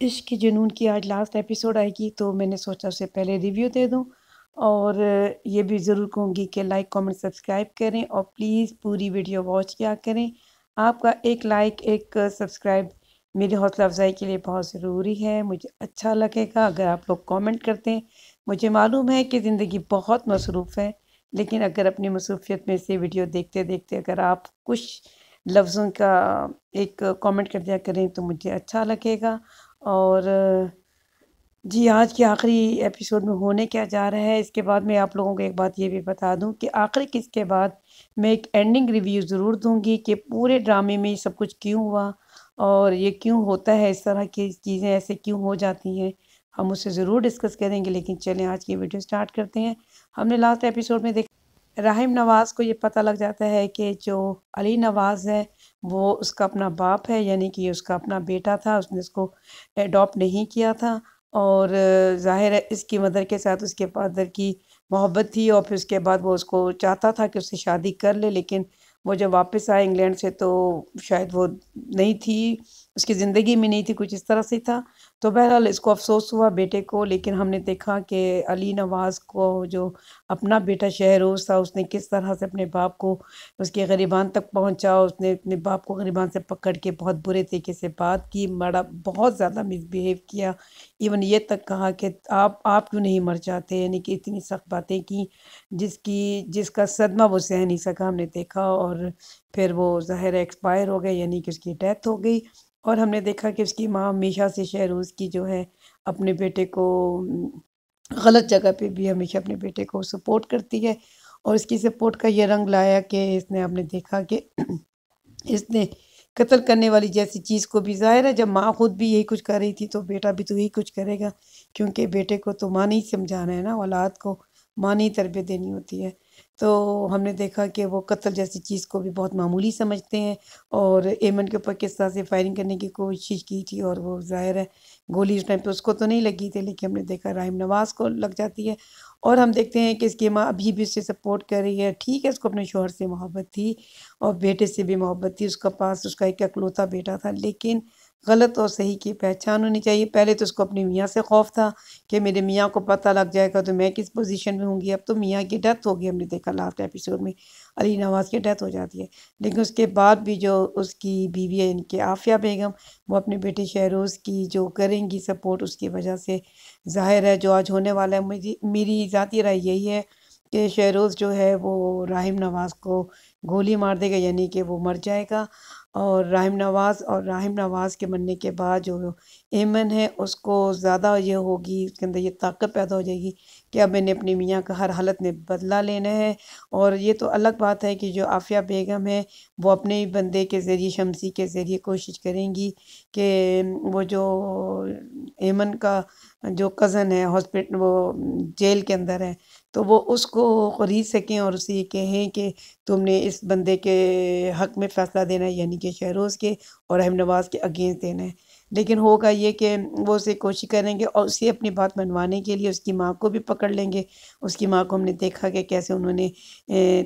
عشق کی جنون کی آج لاسٹ ایپیسوڈ آئے گی، تو میں نے سوچا اس سے پہلے ریویو دے دوں، اور یہ بھی ضرور کہوں گی کہ لائک کامنٹ سبسکرائب کریں اور پلیز پوری ویڈیو واچ کیا کریں۔ آپ کا ایک لائک ایک سبسکرائب میری حوصلہ افزائی کے لیے بہت ضروری ہے، مجھے اچھا لگے گا اگر آپ لوگ کامنٹ کرتے ہیں۔ مجھے معلوم ہے کہ زندگی بہت مصروف ہے، لیکن اگر اپنی مصروفیت میں سے ویڈیو دیکھتے دیکھتے اگر آپ کچھ لفظوں کا ایک کامنٹ کر دیا کریں تو مجھے اچھا لگے گا۔ اور جی، آج کے آخری ایپیسوڈ میں ہونے کیا جا رہا ہے، اس کے بعد میں آپ لوگوں کو ایک بات یہ بھی بتا دوں کہ آخری کس کے بعد میں ایک اینڈنگ ریویو ضرور دوں گی کہ پورے ڈرامے میں یہ سب کچھ کیوں ہوا اور یہ کیوں ہوتا ہے، اس طرح کی چیزیں ایسے کیوں ہو جاتی ہیں، ہم اس سے ضرور ڈسکس کریں گے۔ لیکن چلیں آج کی ویڈیو سٹارٹ کرتے ہیں۔ ہم نے لاسٹ ایپیسوڈ میں دیکھا راہم نواز کو یہ پتہ لگ جاتا ہے کہ جو علی نواز ہے وہ اس کا اپنا باپ ہے، یعنی کہ یہ اس کا اپنا بیٹا تھا، اس نے اس کو اڈاپٹ نہیں کیا تھا، اور ظاہر ہے اس کی مدر کے ساتھ اس کے فادر کی محبت تھی، اور پھر اس کے بعد وہ اس کو چاہتا تھا کہ اس سے شادی کر لے، لیکن وہ جب واپس آئے انگلینڈ سے تو شاید وہ نہیں تھی، اس کی زندگی میں نہیں تھی، کچھ اس طرح سے تھا۔ تو بہرحال اس کو افسوس ہوا بیٹے کو، لیکن ہم نے دیکھا کہ علی نواز کو جو اپنا بیٹا شہروز تھا اس نے کس طرح سے اپنے باپ کو اس کے غریبان تک پہنچا، اس نے اپنے باپ کو غریبان سے پکڑ کے بہت برے طریقے سے بات کی، بڑا بہت زیادہ مس بیہیو کیا، ایون یہ تک کہا کہ آپ کیوں نہیں مر جاتے، یعنی کہ اتنی سخت باتیں کی جس کا صدمہ وہ سہ نہیں سکا، ہم نے دیکھا، اور پھر وہ ظاہر ایکسپائر ہو گئے، یعنی کہ اس کی ڈیتھ ہو گئی۔ اور ہم نے دیکھا کہ اس کی ماں ہمیشہ سے شہروز کی جو ہے اپنے بیٹے کو غلط جگہ پہ بھی ہمیشہ اپنے بیٹے کو سپورٹ کرتی ہے، اور اس کی سپورٹ کا یہ رنگ لایا کہ اس نے، ہم نے دیکھا کہ اس نے قتل کرنے والی جیسی چیز کو بھی، ظاہر ہے جب ماں خود بھی یہی کچھ کر رہی تھی تو بیٹا بھی تو یہی کچھ کرے گا، کیونکہ بیٹے کو تو ماں نے ہی سمجھانا ہے نا، اولاد کو ماں نے ہی تربیت دینی ہوتی ہے۔ تو ہم نے دیکھا کہ وہ قتل جیسی چیز کو بھی بہت معمولی سمجھتے ہیں، اور ایمن کے اوپر کس طرح سے فائرنگ کرنے کی کوشش کی تھی، اور وہ ظاہر ہے گولی اس ٹائم پہ اس کو تو نہیں لگی تھی، لیکن ہم نے دیکھا راہم نواز کو لگ جاتی ہے، اور ہم دیکھتے ہیں کہ اس کی ماں ابھی بھی اس سے سپورٹ کر رہی ہے۔ ٹھیک ہے اس کو اپنے شوہر سے محبت تھی اور بیٹے سے بھی محبت تھی، اس کا پاس اس کا ایک اکلوتا بیٹا تھا، لیکن غلط اور صحیح کی پہچان ہونی چاہیے۔ پہلے تو اس کو اپنے میاں سے خوف تھا کہ میرے میاں کو پتہ لگ جائے گا تو میں کس پوزیشن میں ہوں گی، اب تو میاں کی ڈیتھ ہوگی، ہم نے دیکھا لاسٹ ایپیسوڈ میں علی نواز کی ڈیتھ ہو جاتی ہے، لیکن اس کے بعد بھی جو اس کی بیوی ہے ان کے عافیہ بیگم، وہ اپنے بیٹے شہروز کی جو کریں گی سپورٹ، اس کی وجہ سے ظاہر ہے جو آج ہونے والا ہے، میری ذاتی رائے یہی ہے کہ شہروز جو ہے وہ راہم نواز کو گولی مار دے گا، یعنی کہ وہ مر جائے گا، اور راہم نواز کے مرنے کے بعد جو ایمن ہے اس کو زیادہ یہ ہوگی، اس کے اندر یہ طاقت پیدا ہو جائے گی کہ اب میں نے اپنی میاں کا ہر حالت میں بدلہ لینا ہے۔ اور یہ تو الگ بات ہے کہ جو عافیہ بیگم ہے وہ اپنے ہی بندے کے ذریعے، شمسی کے ذریعے کوشش کریں گی کہ وہ جو ایمن کا جو کزن ہے ہاسپٹل، وہ جیل کے اندر ہے، تو وہ اس کو خرید سکیں اور اسے یہ کہیں کہ تم نے اس بندے کے حق میں فیصلہ دینا ہے، یعنی کہ شہروز کے اور راہم نواز کے اگینسٹ دینا ہے۔ لیکن ہوگا یہ کہ وہ اسے کوشش کریں گے اور اسے اپنی بات منوانے کے لیے اس کی ماں کو بھی پکڑ لیں گے۔ اس کی ماں کو ہم نے دیکھا کہ کیسے انہوں نے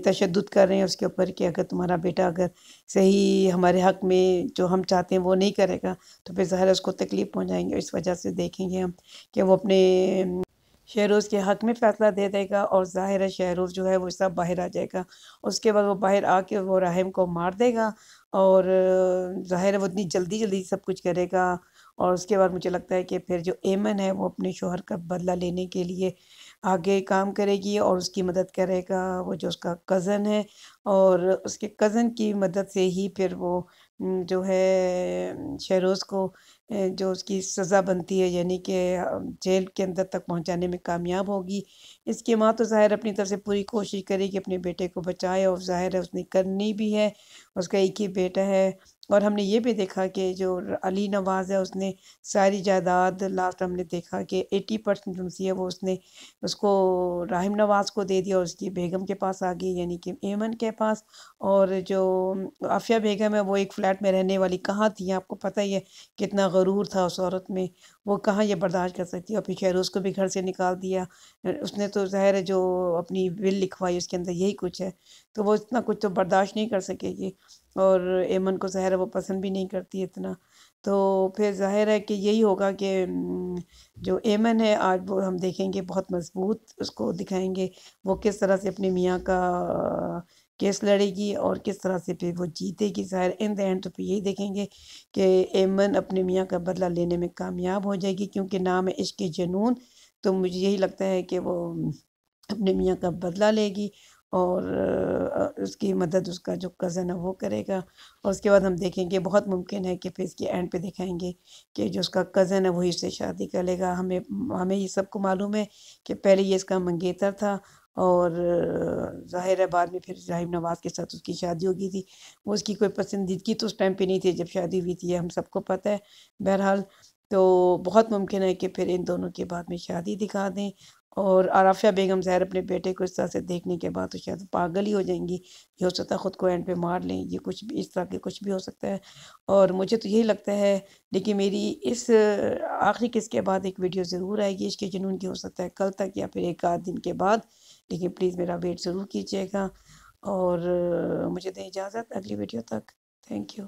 تشدد کر رہے ہیں اس کے اوپر کہ اگر تمہارا بیٹا اگر صحیح ہمارے حق میں جو ہم چاہتے ہیں وہ نہیں کرے گا تو پھر ظاہر ہے اس کو تکلیف پہنچائیں گے۔ اس وجہ سے دیکھیں گے ہم کہ وہ اپنے شہروز کے حق میں فیصلہ دے دے گا، اور ظاہر ہے شہروز جو ہے وہ سب باہر آ جائے گا، اس کے بعد وہ باہر آ کے وہ راہم کو مار دے گا، اور ظاہر ہے وہ اتنی جلدی جلدی سب کچھ کرے گا، اور اس کے بعد مجھے لگتا ہے کہ پھر جو ایمن ہے وہ اپنے شوہر کا بدلہ لینے کے لیے آگے کام کرے گی اور اس کی مدد کرے گا، وہ جو اس کا کزن ہے، اور اس کے کزن کی مدد سے ہی پھر وہ جو ہے شہروز کو جو اس کی سزا بنتی ہے، یعنی کہ جیل کے اندر تک پہنچانے میں کامیاب ہوگی۔ اس کی ماں تو ظاہر اپنی طرف سے پوری کوشش کرے گی اپنے بیٹے کو بچائے، اور ظاہر ہے اس نے کرنی بھی ہے، اس کا ایک ہی بیٹا ہے۔ اور ہم نے یہ بھی دیکھا کہ جو علی نواز ہے اس نے ساری جائیداد، لاسٹ ہم نے دیکھا کہ 80% جو سی ہے وہ اس نے اس کو راہم نواز کو دے دیا، اور اس کی بیگم کے پاس آ گئی، یعنی کہ ایمن کے پاس۔ اور جو عافیہ بیگم ہے وہ ایک فلیٹ میں رہنے والی کہاں تھی، آپ کو پتہ ہی ہے کتنا غرور تھا اس عورت میں، وہ کہاں یہ برداشت کر سکتی ہے، اور پھر شہروز کو بھی گھر سے نکال دیا۔ اس نے تو ظاہر ہے جو اپنی ول لکھوائی اس کے اندر یہی کچھ ہے، تو وہ اتنا کچھ تو برداشت نہیں کر سکے گی۔ اور ایمن کو ظاہر ہے وہ پسند بھی نہیں کرتی اتنا، تو پھر ظاہر ہے کہ یہی ہوگا کہ جو ایمن ہے آج وہ ہم دیکھیں گے بہت مضبوط اس کو دکھائیں گے، وہ کس طرح سے اپنے میاں کا کیس لڑے گی اور کس طرح سے پھر وہ جیتے گی۔ ظاہر ان دا اینڈ تو پھر یہی دیکھیں گے کہ ایمن اپنے میاں کا بدلہ لینے میں کامیاب ہو جائے گی، کیونکہ نام ہے عشق جنون، تو مجھے یہی لگتا ہے کہ وہ اپنے میاں کا بدلہ لے گی، اور اس کی مدد اس کا جو کزن ہے وہ کرے گا، اور اس کے بعد ہم دیکھیں گے بہت ممکن ہے کہ پھر اس کے اینڈ پہ دکھائیں گے کہ جو اس کا کزن ہے وہی اس سے شادی کر لے گا۔ ہمیں یہ سب کو معلوم ہے کہ پہلے یہ اس کا منگیتر تھا، اور ظاہر ہے بعد میں پھر ابراہیم نواز کے ساتھ اس کی شادی ہو گئی تھی، وہ اس کی کوئی پسندیدگی تو اس ٹائم پہ نہیں تھی جب شادی ہوئی تھی، یہ ہم سب کو پتہ ہے۔ بہرحال تو بہت ممکن ہے کہ پھر ان دونوں کے بعد میں شادی دکھا دیں، اور عرافیہ بیگم ظاہر اپنے بیٹے کو اس طرح سے دیکھنے کے بعد تو شاید پاگل ہی ہو جائیں گی، یہ ہو سکتا ہے خود کو اینڈ پہ مار لیں، یہ کچھ بھی اس طرح کے کچھ بھی ہو سکتا ہے، اور مجھے تو یہی لگتا ہے۔ لیکن میری اس آخری قسط کے بعد ایک ویڈیو ضرور آئے گی، عشق کے جنون کی، ہو سکتا ہے کل تک یا پھر ایک آدھ دن کے بعد، لیکن پلیز میرا ویٹ ضرور کیجیے گا، اور مجھے دیں اجازت اگلی ویڈیو تک۔ Thank you.